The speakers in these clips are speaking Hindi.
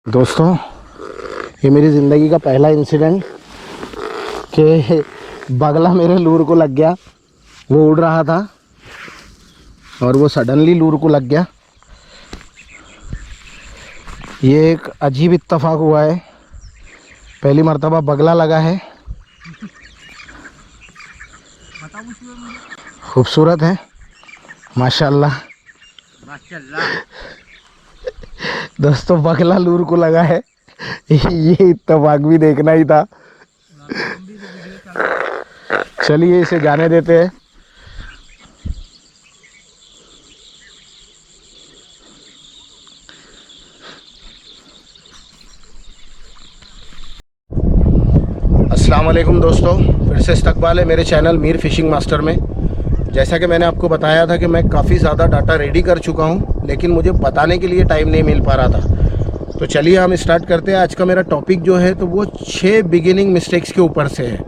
दोस्तों, ये मेरी ज़िंदगी का पहला इंसिडेंट कि बगला मेरे लूर को लग गया। वो उड़ रहा था और वो सडनली लूर को लग गया। ये एक अजीब इत्तेफाक हुआ है। पहली मर्तबा बगला लगा है। खूबसूरत है माशाल्लाह। दोस्तों, बगला लूर को लगा है। ये इत्तेफाक भी देखना ही था। चलिए इसे जाने देते हैं। अस्सलाम वालेकुम दोस्तों, फिर से इस्तकबाल है मेरे चैनल मीर फिशिंग मास्टर में। जैसा कि मैंने आपको बताया था कि मैं काफ़ी ज़्यादा डाटा रेडी कर चुका हूं, लेकिन मुझे बताने के लिए टाइम नहीं मिल पा रहा था। तो चलिए हम स्टार्ट करते हैं। आज का मेरा टॉपिक जो है तो वो 6 बिगिनिंग मिस्टेक्स के ऊपर से है,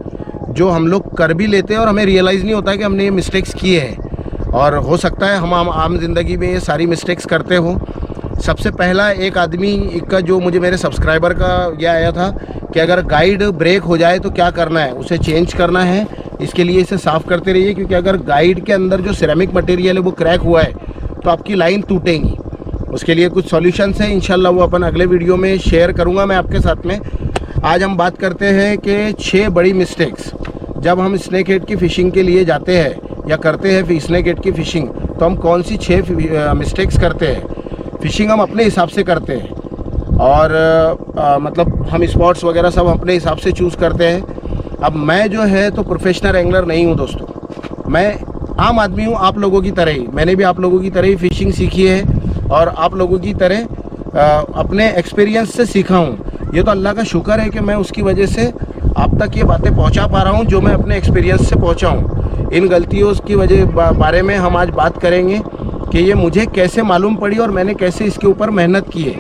जो हम लोग कर भी लेते हैं और हमें रियलाइज़ नहीं होता है कि हमने ये मिस्टेक्स किए हैं। और हो सकता है हम आम ज़िंदगी में ये सारी मिस्टेक्स करते हो। सबसे पहला, एक आदमी का जो मुझे मेरे सब्सक्राइबर का यह आया था कि अगर गाइड ब्रेक हो जाए तो क्या करना है, उसे चेंज करना है। इसके लिए इसे साफ़ करते रहिए, क्योंकि अगर गाइड के अंदर जो सिरेमिक मटेरियल है वो क्रैक हुआ है तो आपकी लाइन टूटेगी। उसके लिए कुछ सॉल्यूशंस हैं, इंशाल्लाह वो अपन अगले वीडियो में शेयर करूंगा मैं आपके साथ में। आज हम बात करते हैं कि 6 बड़ी मिस्टेक्स जब हम स्नेक हेड की फ़िशिंग के लिए जाते हैं या करते हैं स्नेक हेड की फ़िशिंग, तो हम कौन सी 6 मिस्टेक्स करते हैं। फ़िशिंग हम अपने हिसाब से करते हैं और मतलब हम स्पॉट्स वगैरह सब अपने हिसाब से चूज़ करते हैं। अब मैं जो है तो प्रोफेशनल एंगलर नहीं हूँ दोस्तों, मैं आम आदमी हूँ, आप लोगों की तरह ही। मैंने भी आप लोगों की तरह ही फ़िशिंग सीखी है और आप लोगों की तरह अपने एक्सपीरियंस से सीखा हूँ। ये तो अल्लाह का शुक्र है कि मैं उसकी वजह से आप तक ये बातें पहुँचा पा रहा हूँ जो मैं अपने एक्सपीरियंस से पहुँचा हूँ। इन गलतियों की वजह बारे में हम आज बात करेंगे कि ये मुझे कैसे मालूम पड़ी और मैंने कैसे इसके ऊपर मेहनत की है।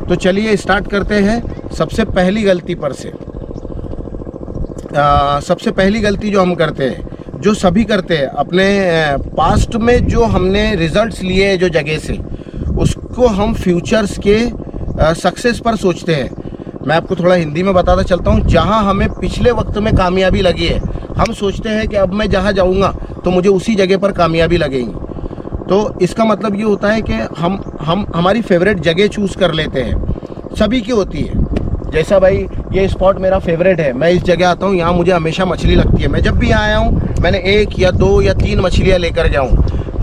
तो चलिए स्टार्ट करते हैं सबसे पहली गलती पर से। सबसे पहली गलती जो हम करते हैं, जो सभी करते हैं, अपने पास्ट में जो हमने रिजल्ट्स लिए हैं जो जगह से, उसको हम फ्यूचर्स के सक्सेस पर सोचते हैं। मैं आपको थोड़ा हिंदी में बताता चलता हूँ। जहाँ हमें पिछले वक्त में कामयाबी लगी है, हम सोचते हैं कि अब मैं जहाँ जाऊँगा तो मुझे उसी जगह पर कामयाबी लगेगी। तो इसका मतलब ये होता है कि हम हमारी फेवरेट जगह चूज़ कर लेते हैं। सभी की होती है। जैसा भाई ये स्पॉट मेरा फेवरेट है, मैं इस जगह आता हूँ, यहाँ मुझे हमेशा मछली लगती है। मैं जब भी यहाँ आया हूँ मैंने 1 या 2 या 3 मछलियाँ लेकर गया हूँ।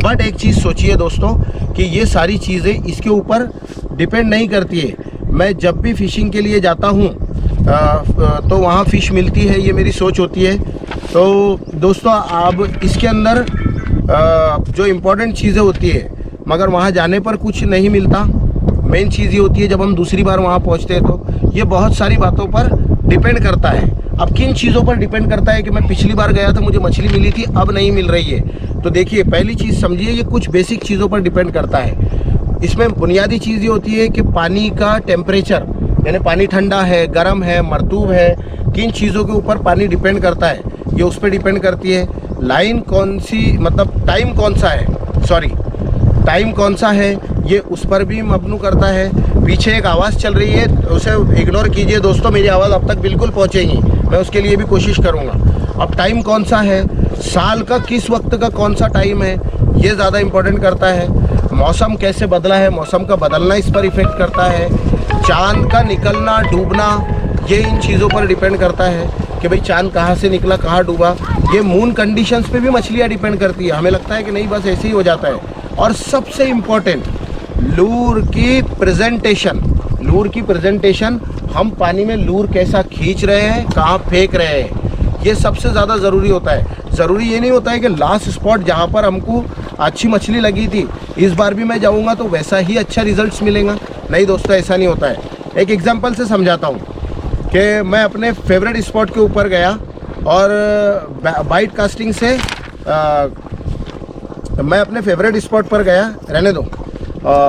बट एक चीज़ सोचिए दोस्तों कि ये सारी चीज़ें इसके ऊपर डिपेंड नहीं करती है। मैं जब भी फ़िशिंग के लिए जाता हूँ तो वहाँ फ़िश मिलती है, ये मेरी सोच होती है। तो दोस्तों, अब इसके अंदर जो इम्पोर्टेंट चीज़ें होती है, मगर वहाँ जाने पर कुछ नहीं मिलता। मेन चीज़ ये होती है जब हम दूसरी बार वहाँ पहुँचते हैं तो ये बहुत सारी बातों पर डिपेंड करता है। अब किन चीज़ों पर डिपेंड करता है कि मैं पिछली बार गया था मुझे मछली मिली थी, अब नहीं मिल रही है। तो देखिए, पहली चीज़ समझिए, ये कुछ बेसिक चीज़ों पर डिपेंड करता है। इसमें बुनियादी चीज़ ये होती है कि पानी का टेम्परेचर, यानी पानी ठंडा है, गर्म है, मरतूब है, किन चीज़ों के ऊपर पानी डिपेंड करता है, ये उस पर डिपेंड करती है। लाइन कौन सी, मतलब टाइम कौन सा है, टाइम कौन सा है, ये उस पर भी मबनू करता है। पीछे एक आवाज़ चल रही है, उसे इग्नोर कीजिए दोस्तों, मेरी आवाज़ अब तक बिल्कुल पहुंचेगी, मैं उसके लिए भी कोशिश करूंगा। अब टाइम कौन सा है, साल का किस वक्त का कौन सा टाइम है, ये ज़्यादा इम्पोर्टेंट करता है। मौसम कैसे बदला है, मौसम का बदलना इस पर इफ़ेक्ट करता है। चाँद का निकलना डूबना, ये इन चीज़ों पर डिपेंड करता है कि भाई चाँद कहाँ से निकला, कहाँ डूबा। ये मून कंडीशंस पे भी मछलियाँ डिपेंड करती है। हमें लगता है कि नहीं, बस ऐसे ही हो जाता है। और सबसे इम्पोर्टेंट, लूर की प्रेजेंटेशन, हम पानी में लूर कैसा खींच रहे हैं, कहाँ फेंक रहे हैं, ये सबसे ज़्यादा ज़रूरी होता है। ज़रूरी ये नहीं होता है कि लास्ट स्पॉट जहाँ पर हमको अच्छी मछली लगी थी इस बार भी मैं जाऊँगा तो वैसा ही अच्छा रिजल्ट्स मिलेगा। नहीं दोस्तों, ऐसा नहीं होता है। एक एग्जांपल से समझाता हूँ कि मैं अपने फेवरेट स्पॉट के ऊपर गया और बाइट कास्टिंग से मैं अपने फेवरेट स्पॉट पर गया, रहने दो,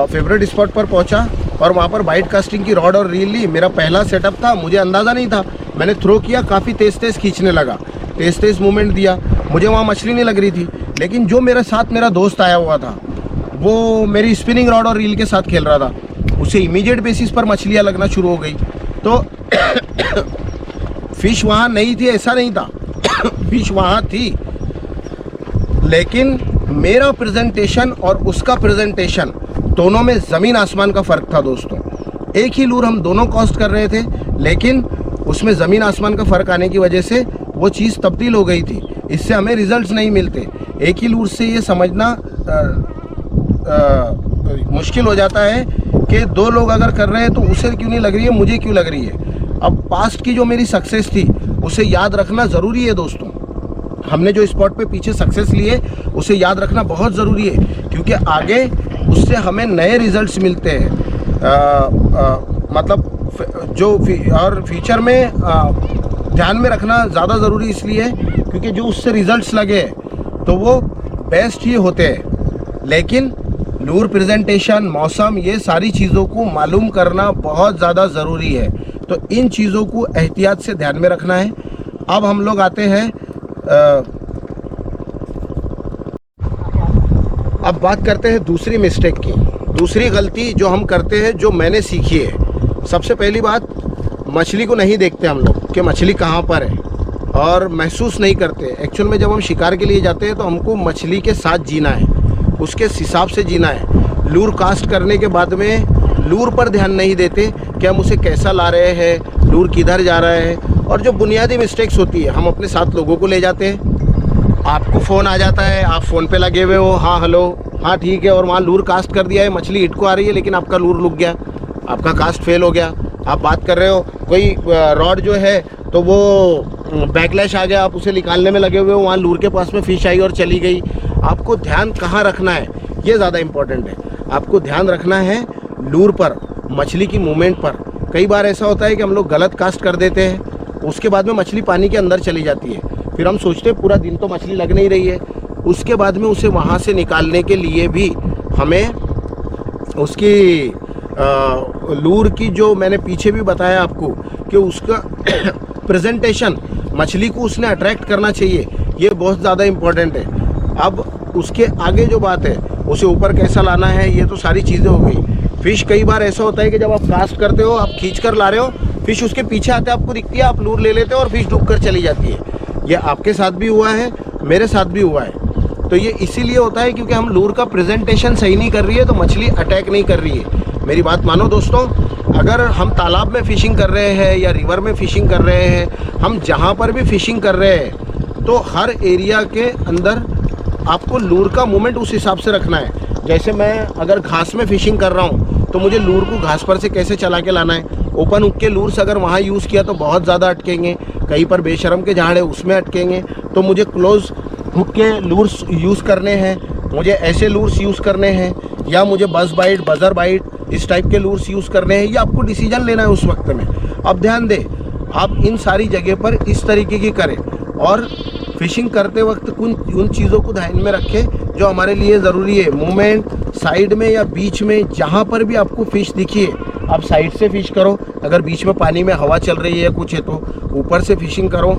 फेवरेट स्पॉट पर पहुंचा और वहाँ पर बाइट कास्टिंग की रॉड और रील ली। मेरा पहला सेटअप था, मुझे अंदाज़ा नहीं था, मैंने थ्रो किया, काफ़ी तेज़ खींचने लगा, तेज़ मूवमेंट दिया, मुझे वहाँ मछली नहीं लग रही थी। लेकिन जो मेरे साथ मेरा दोस्त आया हुआ था, वो मेरी स्पिनिंग रॉड और रील के साथ खेल रहा था। उसे इमीडिएट बेसिस पर मछलियाँ लगना शुरू हो गई। तो फिश वहाँ नहीं थी ऐसा नहीं था, फिश वहाँ थी, लेकिन मेरा प्रेजेंटेशन और उसका प्रेजेंटेशन दोनों में ज़मीन आसमान का फ़र्क था दोस्तों। एक ही लूर हम दोनों कॉस्ट कर रहे थे, लेकिन उसमें ज़मीन आसमान का फ़र्क आने की वजह से वो चीज़ तब्दील हो गई थी। इससे हमें रिजल्ट्स नहीं मिलते। एक ही लूर से ये समझना मुश्किल हो जाता है कि दो लोग अगर कर रहे हैं तो उसे क्यों नहीं लग रही है, मुझे क्यों लग रही है। अब पास्ट की जो मेरी सक्सेस थी उसे याद रखना ज़रूरी है दोस्तों। हमने जो स्पॉट पे पीछे सक्सेस लिए उसे याद रखना बहुत ज़रूरी है, क्योंकि आगे उससे हमें नए रिजल्ट्स मिलते हैं। मतलब जो और फ्यूचर में ध्यान में रखना ज़्यादा ज़रूरी इसलिए है क्योंकि जो उससे रिजल्ट्स लगे तो वो बेस्ट ही होते हैं। लेकिन लूर प्रेजेंटेशन, मौसम, ये सारी चीज़ों को मालूम करना बहुत ज़्यादा ज़रूरी है। तो इन चीज़ों को एहतियात से ध्यान में रखना है। अब हम लोग आते हैं, अब बात करते हैं दूसरी मिस्टेक की, दूसरी गलती जो हम करते हैं, जो मैंने सीखी है। सबसे पहली बात, मछली को नहीं देखते हम लोग कि मछली कहाँ पर है, और महसूस नहीं करते। एक्चुअल में जब हम शिकार के लिए जाते हैं तो हमको मछली के साथ जीना है, उसके हिसाब से जीना है। लूर कास्ट करने के बाद में लूर पर ध्यान नहीं देते कि हम उसे कैसा ला रहे हैं, लूर किधर जा रहा है। और जो बुनियादी मिस्टेक्स होती है, हम अपने साथ लोगों को ले जाते हैं, आपको फ़ोन आ जाता है, आप फ़ोन पे लगे हुए हो, हाँ हेलो, हाँ ठीक है, और वहाँ लूर कास्ट कर दिया है, मछली हिट को आ रही है, लेकिन आपका लूर लुक गया, आपका कास्ट फेल हो गया। आप बात कर रहे हो, कोई रॉड जो है तो वो बैकलैश आ गया, आप उसे निकालने में लगे हुए हो, वहाँ लूर के पास में फ़िश आई और चली गई। आपको ध्यान कहाँ रखना है, ये ज़्यादा इम्पोर्टेंट है। आपको ध्यान रखना है लूर पर, मछली की मूवमेंट पर। कई बार ऐसा होता है कि हम लोग गलत कास्ट कर देते हैं, उसके बाद में मछली पानी के अंदर चली जाती है, फिर हम सोचते हैं पूरा दिन तो मछली लग नहीं रही है। उसके बाद में उसे वहाँ से निकालने के लिए भी हमें उसकी लूर की, जो मैंने पीछे भी बताया आपको कि उसका प्रेजेंटेशन, मछली को उसने अट्रैक्ट करना चाहिए, ये बहुत ज़्यादा इम्पोर्टेंट है। अब उसके आगे जो बात है, उसे ऊपर कैसा लाना है, ये तो सारी चीज़ें हो गई। फ़िश कई बार ऐसा होता है कि जब आप कास्ट करते हो, आप खींच कर ला रहे हो, फ़िश उसके पीछे आते आपको दिखती है, आप लूर ले लेते हो और फ़िश डूब कर चली जाती है। ये आपके साथ भी हुआ है, मेरे साथ भी हुआ है। तो ये इसीलिए होता है क्योंकि हम लूर का प्रेजेंटेशन सही नहीं कर रही है, तो मछली अटैक नहीं कर रही है। मेरी बात मानो दोस्तों, अगर हम तालाब में फ़िशिंग कर रहे हैं या रिवर में फ़िशिंग कर रहे हैं, हम जहाँ पर भी फ़िशिंग कर रहे हैं, तो हर एरिया के अंदर आपको लूर का मूवमेंट उस हिसाब से रखना है। जैसे मैं अगर घास में फ़िशिंग कर रहा हूँ तो मुझे लूर को घास पर से कैसे चला के लाना है। ओपन हुक के लूर्स अगर वहाँ यूज़ किया तो बहुत ज़्यादा अटकेंगे, कहीं पर बेशरम के झाड़ है उसमें अटकेंगे। तो मुझे क्लोज हुक के लूर्स यूज़ करने हैं, मुझे ऐसे लूर्स यूज़ करने हैं, या मुझे बस बाइट, बजर बाइट, इस टाइप के लूर्स यूज़ करने हैं, ये आपको डिसीजन लेना है उस वक्त में। अब ध्यान दें, आप इन सारी जगह पर इस तरीके की करें, और फ़िशिंग करते वक्त उन चीज़ों को ध्यान में रखें जो हमारे लिए ज़रूरी है। मूवमेंट, साइड में या बीच में, जहाँ पर भी आपको फ़िश दिखिए, आप साइड से फ़िश करो। अगर बीच में पानी में हवा चल रही है कुछ है तो ऊपर से फ़िशिंग करो।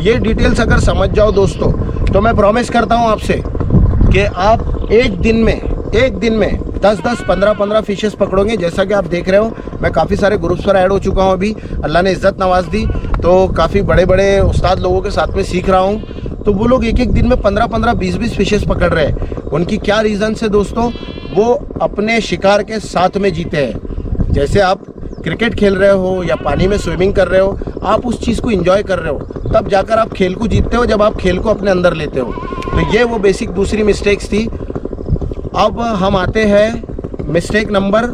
ये डिटेल्स अगर समझ जाओ दोस्तों, तो मैं प्रॉमिस करता हूँ आपसे कि आप एक दिन में 10-10, 15-15 फिशेस पकड़ोगे। जैसा कि आप देख रहे हो, मैं काफ़ी सारे ग्रुप्स पर ऐड हो चुका हूँ। अभी अल्लाह ने इज़्ज़त नवाज दी तो काफ़ी बड़े बड़े उस्ताद लोगों के साथ में सीख रहा हूँ। तो वो लोग एक दिन में 15-15, 20-20 फिशेस पकड़ रहे हैं। उनकी क्या रीज़न है दोस्तों? वो अपने शिकार के साथ में जीते हैं। जैसे आप क्रिकेट खेल रहे हो या पानी में स्विमिंग कर रहे हो, आप उस चीज़ को एंजॉय कर रहे हो, तब जाकर आप खेल को जीतते हो, जब आप खेल को अपने अंदर लेते हो। तो ये वो बेसिक दूसरी मिस्टेक्स थी। अब हम आते हैं मिस्टेक नंबर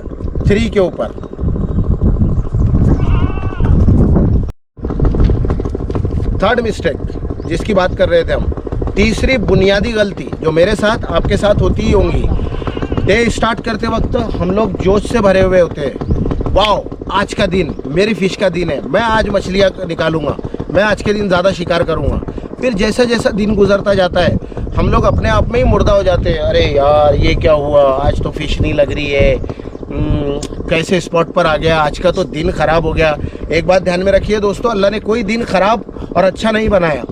3 के ऊपर। थर्ड मिस्टेक जिसकी बात कर रहे थे हम, तीसरी बुनियादी गलती जो मेरे साथ आपके साथ होती ही होंगी। डे स्टार्ट करते वक्त हम लोग जोश से भरे हुए होते हैं, वाओ आज का दिन मेरी फ़िश का दिन है, मैं आज मछलियाँ निकालूंगा, मैं आज के दिन ज़्यादा शिकार करूंगा। फिर जैसा जैसा दिन गुजरता जाता है, हम लोग अपने आप में ही मुर्दा हो जाते हैं। अरे यार ये क्या हुआ, आज तो फ़िश नहीं लग रही है, कैसे स्पॉट पर आ गया, आज का तो दिन ख़राब हो गया। एक बात ध्यान में रखिए दोस्तों, अल्लाह ने कोई दिन ख़राब और अच्छा नहीं बनाया,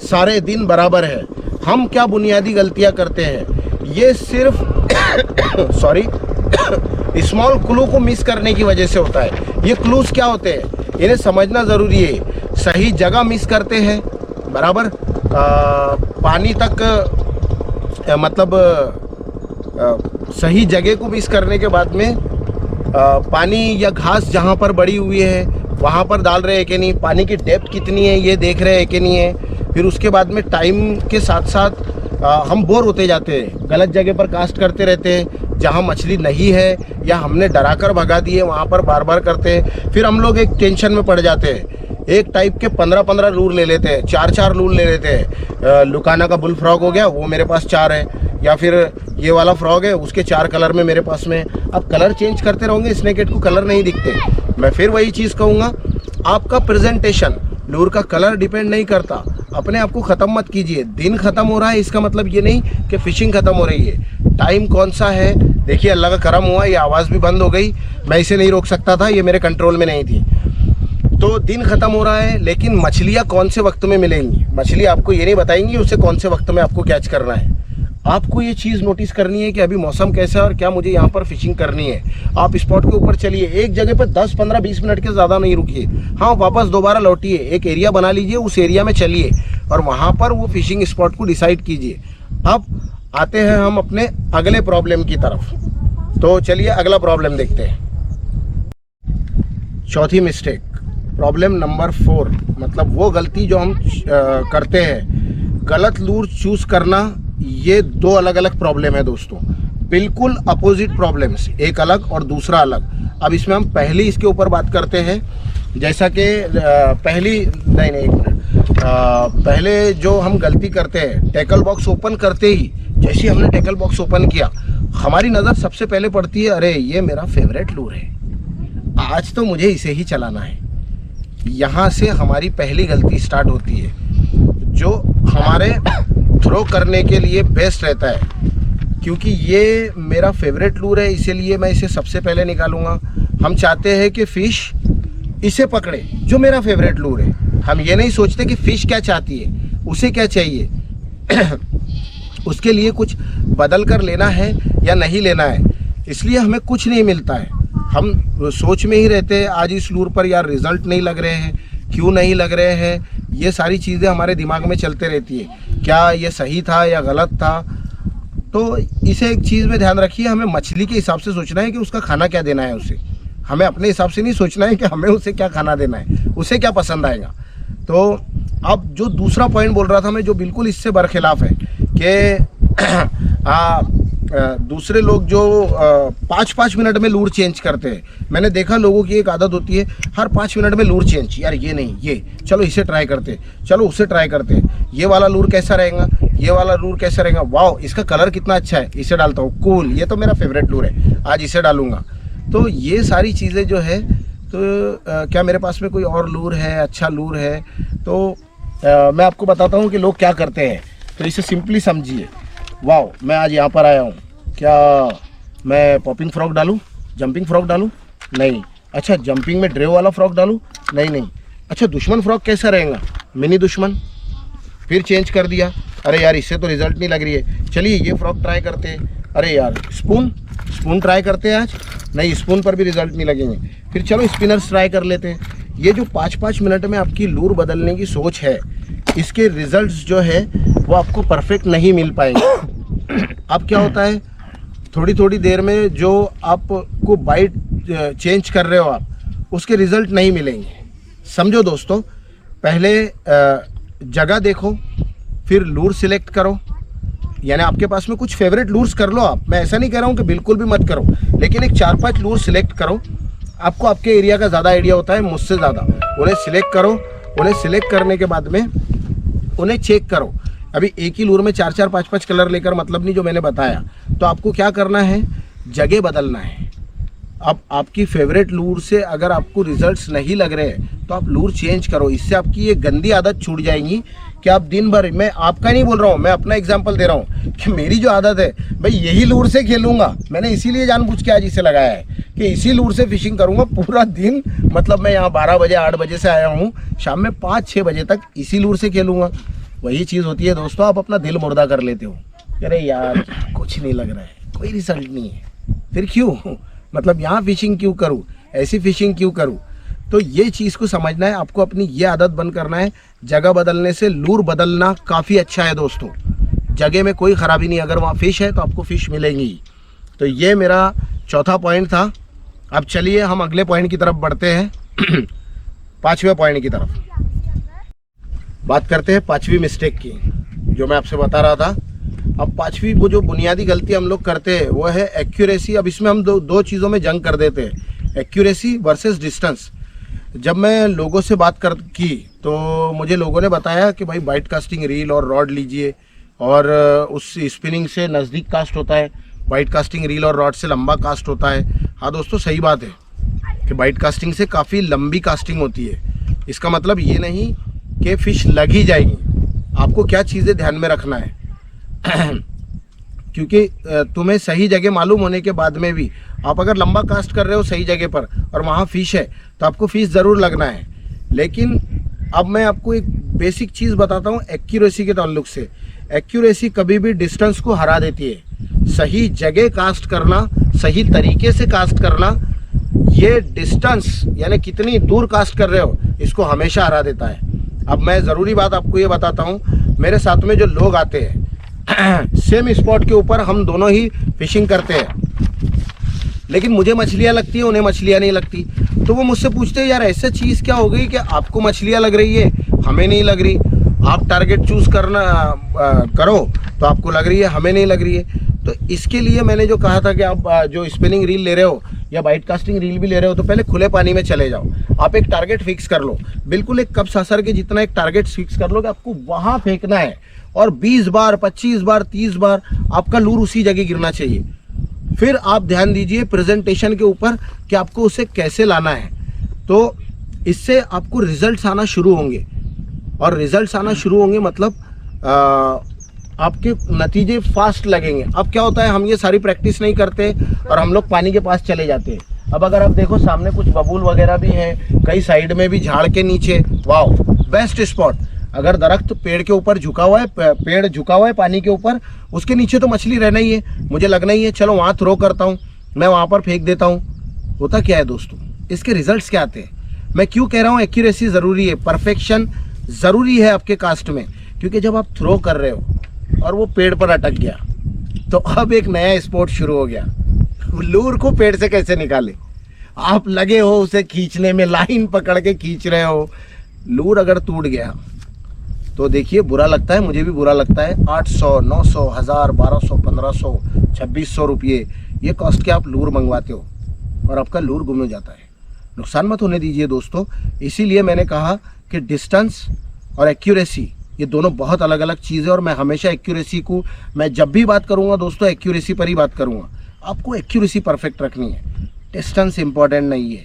सारे दिन बराबर है। हम क्या बुनियादी गलतियां करते हैं, ये सिर्फ स्मॉल क्लू को मिस करने की वजह से होता है। ये क्लूज क्या होते हैं इन्हें समझना ज़रूरी है। सही जगह मिस करते हैं, बराबर पानी तक मतलब सही जगह को मिस करने के बाद में पानी या घास जहाँ पर बड़ी हुई है वहाँ पर डाल रहे हैं कि नहीं, पानी की डेप्थ कितनी है ये देख रहे हैं कि नहीं है। फिर उसके बाद में टाइम के साथ साथ हम बोर होते जाते हैं, गलत जगह पर कास्ट करते रहते हैं, जहाँ मछली नहीं है या हमने डरा कर भगा दिए वहाँ पर बार बार करते हैं। फिर हम लोग एक टेंशन में पड़ जाते हैं, एक टाइप के 15-15 लूर ले लेते हैं, 4-4 लूर ले लेते हैं। लुकाना का बुल फ्रॉग हो गया, वो मेरे पास 4 है, या फिर ये वाला फ्रॉग है उसके 4 कलर में मेरे पास में। अब कलर चेंज करते रहोगे, स्नेकहेड को कलर नहीं दिखते। मैं फिर वही चीज़ कहूँगा, आपका प्रेजेंटेशन लूर का कलर डिपेंड नहीं करता। अपने आप को ख़त्म मत कीजिए। दिन ख़त्म हो रहा है इसका मतलब ये नहीं कि फ़िशिंग ख़त्म हो रही है। टाइम कौन सा है, देखिए अल्लाह का करम हुआ, ये आवाज़ भी बंद हो गई। मैं इसे नहीं रोक सकता था, ये मेरे कंट्रोल में नहीं थी। तो दिन ख़त्म हो रहा है, लेकिन मछलियाँ कौन से वक्त में मिलेंगी, मछली आपको ये नहीं बताएंगी उसे कौन से वक्त में आपको कैच करना है। आपको ये चीज़ नोटिस करनी है कि अभी मौसम कैसा है और क्या मुझे यहाँ पर फिशिंग करनी है। आप स्पॉट के ऊपर चलिए, एक जगह पर 10, 15, 20 मिनट के ज़्यादा नहीं रुकिए। हाँ, वापस दोबारा लौटिए, एक एरिया बना लीजिए, उस एरिया में चलिए और वहाँ पर वो फिशिंग स्पॉट को डिसाइड कीजिए। अब आते हैं हम अपने अगले प्रॉब्लम की तरफ। तो चलिए अगला प्रॉब्लम देखते हैं। चौथी मिस्टेक, प्रॉब्लम नंबर 4, मतलब वो गलती जो हम करते हैं, गलत लूर चूज करना। ये 2 अलग अलग प्रॉब्लम है दोस्तों, बिल्कुल अपोजिट प्रॉब्लम्स, एक अलग और दूसरा अलग। अब इसमें हम पहली इसके ऊपर बात करते हैं। जैसा कि पहले जो हम गलती करते हैं, टैकल बॉक्स ओपन करते ही जैसे हमने टैकल बॉक्स ओपन किया, हमारी नज़र सबसे पहले पड़ती है, अरे ये मेरा फेवरेट लूर है, आज तो मुझे इसे ही चलाना है। यहाँ से हमारी पहली गलती स्टार्ट होती है, जो हमारे थ्रो करने के लिए बेस्ट रहता है। क्योंकि ये मेरा फेवरेट लूर है, इसीलिए मैं इसे सबसे पहले निकालूंगा। हम चाहते हैं कि फ़िश इसे पकड़े जो मेरा फेवरेट लूर है। हम ये नहीं सोचते कि फ़िश क्या चाहती है, उसे क्या चाहिए उसके लिए कुछ बदल कर लेना है या नहीं लेना है। इसलिए हमें कुछ नहीं मिलता है, हम सोच में ही रहते हैं, आज इस लूर पर यार रिज़ल्ट नहीं लग रहे हैं, क्यों नहीं लग रहे हैं, ये सारी चीज़ें हमारे दिमाग में चलते रहती है, क्या ये सही था या गलत था। तो इसे एक चीज़ में ध्यान रखिए, हमें मछली के हिसाब से सोचना है कि उसका खाना क्या देना है उसे। हमें अपने हिसाब से नहीं सोचना है कि हमें उसे क्या खाना देना है, उसे क्या पसंद आएगा। तो अब जो दूसरा पॉइंट बोल रहा था मैं, जो बिल्कुल इससे बरखिलाफ़ है कि दूसरे लोग जो 5-5 मिनट में लूर चेंज करते हैं। मैंने देखा लोगों की एक आदत होती है, हर 5 मिनट में लूर चेंज, यार ये नहीं, ये चलो इसे ट्राई करते, चलो उसे ट्राई करते, ये वाला लूर कैसा रहेगा, ये वाला लूर कैसा रहेगा, वाह इसका कलर कितना अच्छा है, इसे डालता हूँ, कूल, ये तो मेरा फेवरेट लूर है, आज इसे डालूंगा। तो ये सारी चीज़ें जो है, तो क्या मेरे पास में कोई और लूर है, अच्छा लूर है, तो मैं आपको बताता हूँ कि लोग क्या करते हैं। तो इसे सिंपली समझिए, वाह मैं आज यहाँ पर आया हूँ, क्या मैं पॉपिंग फ्रॉग डालूँ, जंपिंग फ्रॉग डालूँ, नहीं, अच्छा जंपिंग में ड्रेव वाला फ्रॉग डालूँ, नहीं, अच्छा दुश्मन फ्रॉग कैसा रहेगा, मिनी दुश्मन, फिर चेंज कर दिया, अरे यार इससे तो रिज़ल्ट नहीं लग रही है, चलिए ये फ्रॉग ट्राई करते हैं, अरे यार स्पून ट्राई करते हैं आज, नहीं स्पून पर भी रिज़ल्ट नहीं लगेंगे, फिर चलो स्पिनर्स ट्राई कर लेते हैं। ये जो 5-5 मिनट में आपकी लूर बदलने की सोच है, इसके रिजल्ट्स जो है वो आपको परफेक्ट नहीं मिल पाएंगे। अब क्या होता है, थोड़ी थोड़ी देर में जो आपको बाइट चेंज कर रहे हो आप, उसके रिजल्ट नहीं मिलेंगे। समझो दोस्तों, पहले जगह देखो, फिर लूर सिलेक्ट करो, यानी आपके पास में कुछ फेवरेट लूर्स कर लो आप। मैं ऐसा नहीं कह रहा हूँ कि बिल्कुल भी मत करो, लेकिन एक 4-5 लूर सिलेक्ट करो। आपको आपके एरिया का ज़्यादा आइडिया होता है मुझसे ज़्यादा, उन्हें सिलेक्ट करो। उन्हें सिलेक्ट करने के बाद में उन्हें चेक करो। अभी एक ही लूर में 4-4, 5-5 कलर लेकर मतलब नहीं, जो मैंने बताया। तो आपको क्या करना है, जगह बदलना है। अब आपकी फेवरेट लूर से अगर आपको रिजल्ट्स नहीं लग रहे हैं तो आप लूर चेंज करो। इससे आपकी ये गंदी आदत छूट जाएगी कि आप दिन भर, मैं आपका नहीं बोल रहा हूँ, मैं अपना एग्जांपल दे रहा हूँ कि मेरी जो आदत है भाई यही लूर से खेलूंगा। मैंने इसीलिए जानबूझ के आज इसे लगाया है कि इसी लूर से फिशिंग करूंगा पूरा दिन। मतलब मैं यहाँ 12 बजे 8 बजे से आया हूँ, शाम में 5-6 बजे तक इसी लूर से खेलूंगा। वही चीज़ होती है दोस्तों, आप अपना दिल मुर्दा कर लेते हो, अरे यार कुछ नहीं लग रहा है, कोई रिजल्ट नहीं है, फिर क्यों? मतलब यहाँ फिशिंग क्यों करूँ, ऐसी फिशिंग क्यों करूँ। तो ये चीज़ को समझना है आपको, अपनी ये आदत बंद करना है। जगह बदलने से लूर बदलना काफ़ी अच्छा है दोस्तों, जगह में कोई ख़राबी नहीं, अगर वहाँ फ़िश है तो आपको फ़िश मिलेंगी। तो ये मेरा चौथा पॉइंट था। अब चलिए हम अगले पॉइंट की तरफ बढ़ते हैं पांचवें पॉइंट की तरफ। बात करते हैं पांचवी मिस्टेक की, जो मैं आपसे बता रहा था। अब पांचवी वो जो बुनियादी गलती हम लोग करते हैं वो है एक्यूरेसी। अब इसमें हम दो चीज़ों में जंग कर देते हैं, एक्यूरेसी वर्सेस डिस्टेंस। जब मैं लोगों से बात की तो मुझे लोगों ने बताया कि भाई बाइट कास्टिंग रील और रॉड लीजिए, और उस स्पिनिंग से नज़दीक कास्ट होता है, बाइट कास्टिंग रील और रॉड से लंबा कास्ट होता है। हाँ दोस्तों, सही बात है कि बाइट कास्टिंग से काफ़ी लंबी कास्टिंग होती है। इसका मतलब ये नहीं कि फ़िश लग ही जाएगी। आपको क्या चीज़ें ध्यान में रखना है क्योंकि तुम्हें सही जगह मालूम होने के बाद में भी आप अगर लंबा कास्ट कर रहे हो सही जगह पर और वहाँ फ़िश है तो आपको फ़िश ज़रूर लगना है। लेकिन अब मैं आपको एक बेसिक चीज़ बताता हूँ एक्यूरेसी के ताल्लुक से। एक्यूरेसी कभी भी डिस्टेंस को हरा देती है। सही जगह कास्ट करना, सही तरीके से कास्ट करना, ये डिस्टेंस यानी कितनी दूर कास्ट कर रहे हो, इसको हमेशा हरा देता है। अब मैं ज़रूरी बात आपको ये बताता हूँ, मेरे साथ में जो लोग आते हैं सेम स्पॉट के ऊपर हम दोनों ही फिशिंग करते हैं, लेकिन मुझे मछलियाँ लगती है, उन्हें मछलियाँ नहीं लगती। तो वो मुझसे पूछते हैं यार ऐसा चीज़ क्या हो गई कि आपको मछलियाँ लग रही है, हमें नहीं लग रही। आप टारगेट चूज़ करो तो आपको लग रही है, हमें नहीं लग रही है। तो इसके लिए मैंने जो कहा था कि आप जो स्पिनिंग रील ले रहे हो या बाइट कास्टिंग रील भी ले रहे हो तो पहले खुले पानी में चले जाओ। आप एक टारगेट फिक्स कर लो, बिल्कुल एक कप सासर के जितना एक टारगेट फिक्स कर लो कि आपको वहाँ फेंकना है, और 20 बार 25 बार 30 बार आपका लूर उसी जगह गिरना चाहिए। फिर आप ध्यान दीजिए प्रेजेंटेशन के ऊपर कि आपको उसे कैसे लाना है। तो इससे आपको रिजल्ट्स आना शुरू होंगे, और रिजल्ट्स आना शुरू होंगे मतलब आपके नतीजे फास्ट लगेंगे। अब क्या होता है, हम ये सारी प्रैक्टिस नहीं करते और हम लोग पानी के पास चले जाते हैं। अब अगर आप देखो सामने कुछ बबूल वगैरह भी हैं, कई साइड में भी झाड़ के नीचे, वाओ बेस्ट स्पॉट। अगर दरख्त पेड़ के ऊपर झुका हुआ है, पेड़ झुका हुआ है पानी के ऊपर, उसके नीचे तो मछली रहना ही है, मुझे लगना ही है, चलो वहाँ थ्रो करता हूँ, मैं वहाँ पर फेंक देता हूँ। होता क्या है दोस्तों, इसके रिजल्ट्स क्या आते हैं। मैं क्यों कह रहा हूँ एक्यूरेसी ज़रूरी है, परफेक्शन ज़रूरी है आपके कास्ट में, क्योंकि जब आप थ्रो कर रहे हो और वो पेड़ पर अटक गया तो अब एक नया स्पोर्ट शुरू हो गया। लूर को पेड़ से कैसे निकाले, आप लगे हो उसे खींचने में, लाइन पकड़ के खींच रहे हो, लूर अगर टूट गया तो देखिए बुरा लगता है, मुझे भी बुरा लगता है। 800 900 1000 1200 1500 2600 रुपये ये कॉस्ट के आप लूर मंगवाते हो और आपका लूर गुम हो जाता है। नुकसान मत होने दीजिए दोस्तों। इसीलिए मैंने कहा कि डिस्टेंस और एक्यूरेसी ये दोनों बहुत अलग अलग चीज़ें, और मैं हमेशा एक्यूरेसी को, मैं जब भी बात करूंगा दोस्तों एक्यूरेसी पर ही बात करूंगा। आपको एक्यूरेसी परफेक्ट रखनी है, डिस्टेंस इंपॉर्टेंट नहीं है।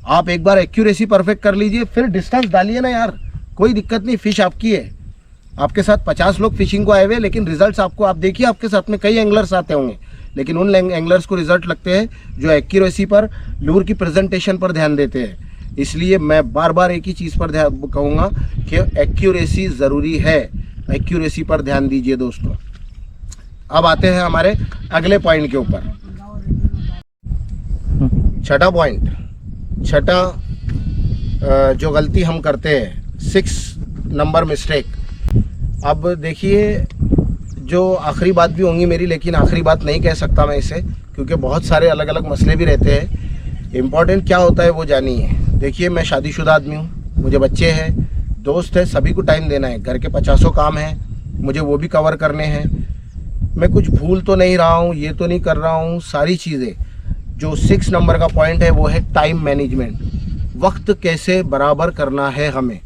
आप एक बार एक्यूरेसी परफेक्ट कर लीजिए, फिर डिस्टेंस डालिए ना यार, कोई दिक्कत नहीं, फिश आपकी है। आपके साथ 50 लोग फिशिंग को आए हुए, लेकिन रिजल्ट्स आपको, आप देखिए आपके साथ में कई एंगलर्स आते होंगे, लेकिन उन एंगलर्स को रिजल्ट लगते हैं जो एक्यूरेसी पर, लूर की प्रेजेंटेशन पर ध्यान देते हैं। इसलिए मैं बार बार एक ही चीज़ पर ध्यान कहूँगा कि एक्यूरेसी ज़रूरी है, एक्यूरेसी पर ध्यान दीजिए दोस्तों। अब आते हैं हमारे अगले पॉइंट के ऊपर, छठा पॉइंट, छठा जो गलती हम करते हैं, 6 नंबर मिस्टेक। अब देखिए, जो आखिरी बात भी होंगी मेरी, लेकिन आखिरी बात नहीं कह सकता मैं इसे, क्योंकि बहुत सारे अलग अलग मसले भी रहते हैं। इम्पॉर्टेंट क्या होता है वो जानिए। देखिए, मैं शादीशुदा आदमी हूँ, मुझे बच्चे हैं, दोस्त है, सभी को टाइम देना है, घर के 50 काम हैं, मुझे वो भी कवर करने हैं। मैं कुछ भूल तो नहीं रहा हूँ, ये तो नहीं कर रहा हूँ, सारी चीज़ें। जो 6 नंबर का पॉइंट है वो है टाइम मैनेजमेंट। वक्त कैसे बराबर करना है, हमें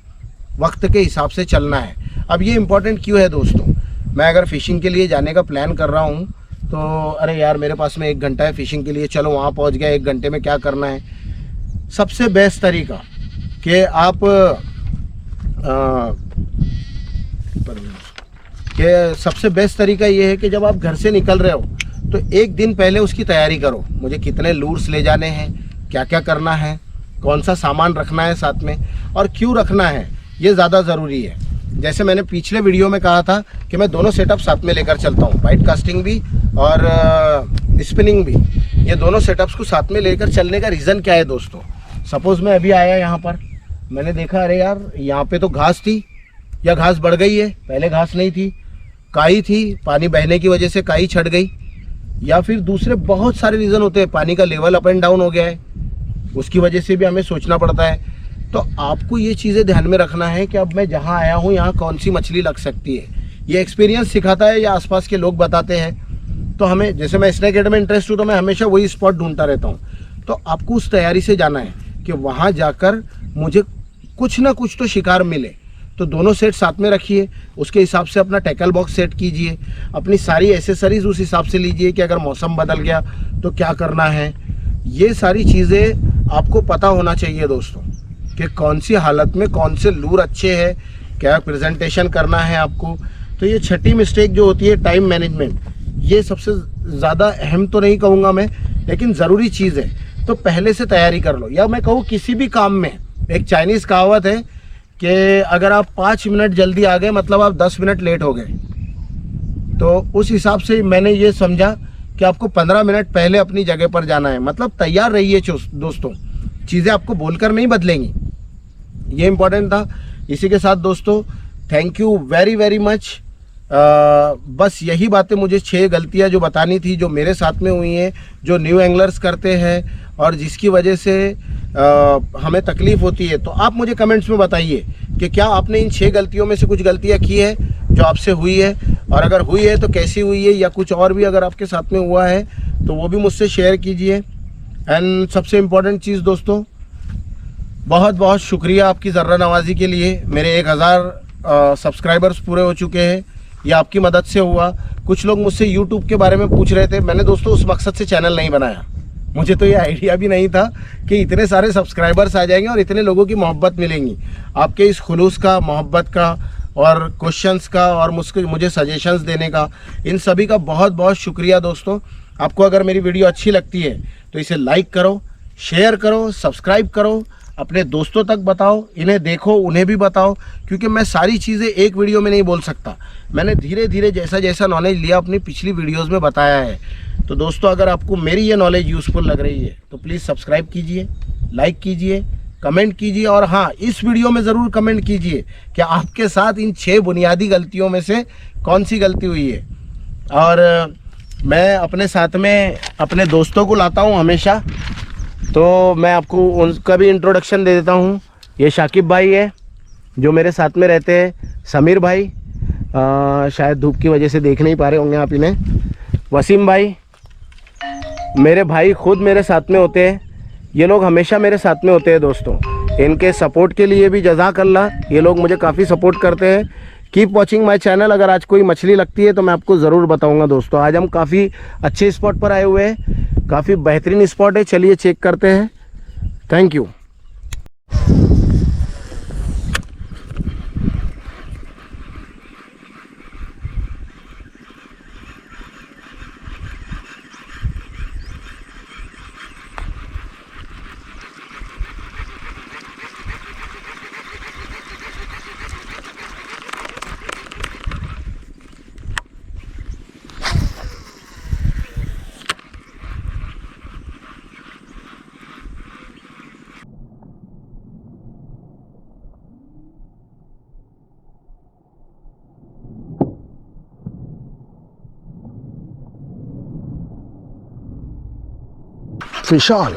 वक्त के हिसाब से चलना है। अब ये इम्पोर्टेंट क्यों है दोस्तों, मैं अगर फ़िशिंग के लिए जाने का प्लान कर रहा हूँ तो अरे यार मेरे पास में 1 घंटा है फ़िशिंग के लिए, चलो वहाँ पहुँच गया, 1 घंटे में क्या करना है। सबसे बेस्ट तरीका कि आप सबसे बेस्ट तरीका ये है कि जब आप घर से निकल रहे हो तो 1 दिन पहले उसकी तैयारी करो। मुझे कितने लूर्स ले जाने हैं, क्या क्या करना है, कौन सा सामान रखना है साथ में, और क्यों रखना है, ये ज़्यादा ज़रूरी है। जैसे मैंने पिछले वीडियो में कहा था कि मैं दोनों सेटअप साथ में लेकर चलता हूँ, बाइट कास्टिंग भी और स्पिनिंग भी, ये दोनों सेटअप्स को साथ में लेकर चलने का रीज़न क्या है दोस्तों? सपोज़ मैं अभी आया यहाँ पर, मैंने देखा अरे यार यहाँ पे तो घास थी, या घास बढ़ गई है, पहले घास नहीं थी, काई थी, पानी बहने की वजह से काई छट गई, या फिर दूसरे बहुत सारे रीज़न होते हैं, पानी का लेवल अप एंड डाउन हो गया है, उसकी वजह से भी हमें सोचना पड़ता है। तो आपको ये चीज़ें ध्यान में रखना है कि अब मैं जहाँ आया हूँ यहाँ कौन सी मछली लग सकती है, ये एक्सपीरियंस सिखाता है या आसपास के लोग बताते हैं। तो हमें, जैसे मैं स्नेक हेड में इंटरेस्ट हूँ तो मैं हमेशा वही स्पॉट ढूंढता रहता हूँ। तो आपको उस तैयारी से जाना है कि वहाँ जाकर मुझे कुछ ना कुछ तो शिकार मिले। तो दोनों सेट साथ में रखिए, उसके हिसाब से अपना टैकल बॉक्स सेट कीजिए, अपनी सारी एसेसरीज उस हिसाब से लीजिए कि अगर मौसम बदल गया तो क्या करना है। ये सारी चीज़ें आपको पता होना चाहिए दोस्तों कि कौन सी हालत में कौन से लूर अच्छे हैं, क्या प्रेजेंटेशन करना है आपको। तो ये छठी मिस्टेक जो होती है टाइम मैनेजमेंट, ये सबसे ज़्यादा अहम तो नहीं कहूँगा मैं, लेकिन ज़रूरी चीज़ है। तो पहले से तैयारी कर लो, या मैं कहूँ किसी भी काम में एक चाइनीज़ कहावत है कि अगर आप 5 मिनट जल्दी आ गए मतलब आप 10 मिनट लेट हो गए। तो उस हिसाब से मैंने ये समझा कि आपको 15 मिनट पहले अपनी जगह पर जाना है। मतलब तैयार रहिए दोस्तों, चीज़ें आपको बोलकर नहीं बदलेंगी, ये इम्पोर्टेंट था। इसी के साथ दोस्तों thank you very very much. बस यही बातें, मुझे 6 गलतियां जो बतानी थी जो मेरे साथ में हुई हैं, जो न्यू एंगलर्स करते हैं और जिसकी वजह से हमें तकलीफ़ होती है। तो आप मुझे कमेंट्स में बताइए कि क्या आपने इन 6 गलतियों में से कुछ गलतियां की है जो आपसे हुई है, और अगर हुई है तो कैसी हुई है, या कुछ और भी अगर आपके साथ में हुआ है तो वो भी मुझसे शेयर कीजिए। एंड सबसे इम्पोर्टेंट चीज़ दोस्तों, बहुत बहुत शुक्रिया आपकी ज़र्रा नवाजी के लिए। मेरे 1000 सब्सक्राइबर्स पूरे हो चुके हैं, ये आपकी मदद से हुआ। कुछ लोग मुझसे यूट्यूब के बारे में पूछ रहे थे, मैंने दोस्तों उस मकसद से चैनल नहीं बनाया, मुझे तो ये आइडिया भी नहीं था कि इतने सारे सब्सक्राइबर्स आ जाएंगे और इतने लोगों की मोहब्बत मिलेंगी। आपके इस खुलूस का, मोहब्बत का और क्वेश्चंस का और मुझे सजेशंस देने का, इन सभी का बहुत बहुत शुक्रिया दोस्तों। आपको अगर मेरी वीडियो अच्छी लगती है तो इसे लाइक करो, शेयर करो, सब्सक्राइब करो, अपने दोस्तों तक बताओ, इन्हें देखो, उन्हें भी बताओ, क्योंकि मैं सारी चीज़ें एक वीडियो में नहीं बोल सकता। मैंने धीरे धीरे जैसा जैसा नॉलेज लिया अपनी पिछली वीडियोस में बताया है। तो दोस्तों अगर आपको मेरी ये नॉलेज यूज़फुल लग रही है तो प्लीज़ सब्सक्राइब कीजिए, लाइक कीजिए, कमेंट कीजिए, और हाँ, इस वीडियो में ज़रूर कमेंट कीजिए कि आपके साथ इन 6 बुनियादी गलतियों में से कौन सी गलती हुई है। और मैं अपने साथ में अपने दोस्तों को लाता हूँ हमेशा, तो मैं आपको उनका भी इंट्रोडक्शन दे देता हूँ। ये शाकिब भाई है जो मेरे साथ में रहते हैं, समीर भाई शायद धूप की वजह से देख नहीं पा रहे होंगे आप इन्हें, वसीम भाई, मेरे भाई खुद मेरे साथ में होते हैं। ये लोग हमेशा मेरे साथ में होते हैं दोस्तों, इनके सपोर्ट के लिए भी जज़ाकल्लाह। ये लोग मुझे काफ़ी सपोर्ट करते हैं। Keep watching my channel. अगर आज कोई मछली लगती है तो मैं आपको ज़रूर बताऊंगा दोस्तों। आज हम काफ़ी अच्छे स्पॉट पर आए हुए हैं, काफ़ी बेहतरीन स्पॉट है, चलिए चेक करते हैं। Thank you. फिश ऑन,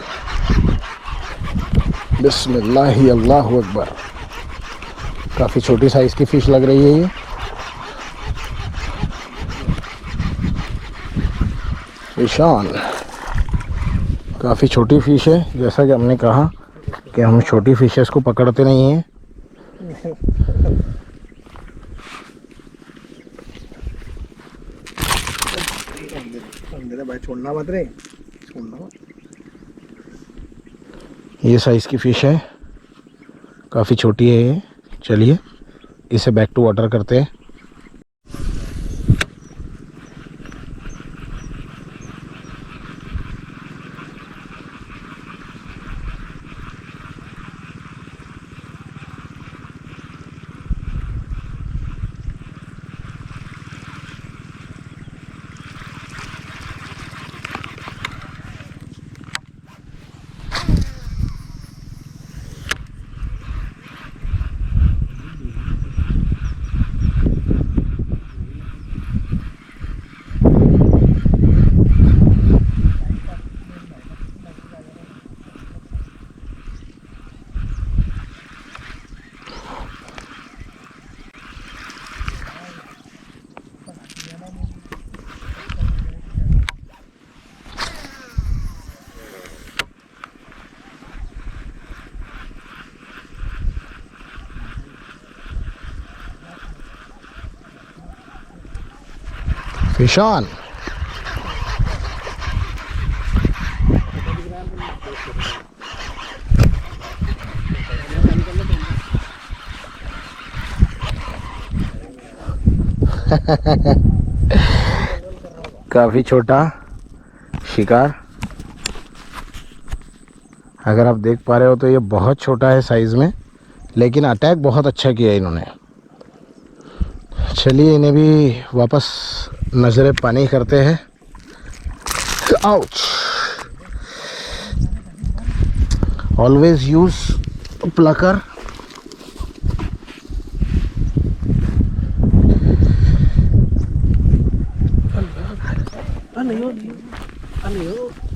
बिस्मिल्लाह अल्लाहु अकबर। काफ़ी छोटी साइज़ की फ़िश लग रही है ये। फिश ऑन, काफ़ी छोटी फ़िश है, जैसा कि हमने कहा कि हम छोटी फिशेस को पकड़ते नहीं हैं। भाई छोड़ना मत रे, छोड़ना मत। ये साइज़ की फ़िश है, काफ़ी छोटी है ये। चलिए इसे बैक टू वाटर करते हैं। Fish on. काफी छोटा शिकार, अगर आप देख पा रहे हो तो ये बहुत छोटा है साइज में, लेकिन अटैक बहुत अच्छा किया इन्होंने। चलिए इन्हें भी वापस नजरे पानी करते हैं। Ouch. Always use Plucker. Ano yun?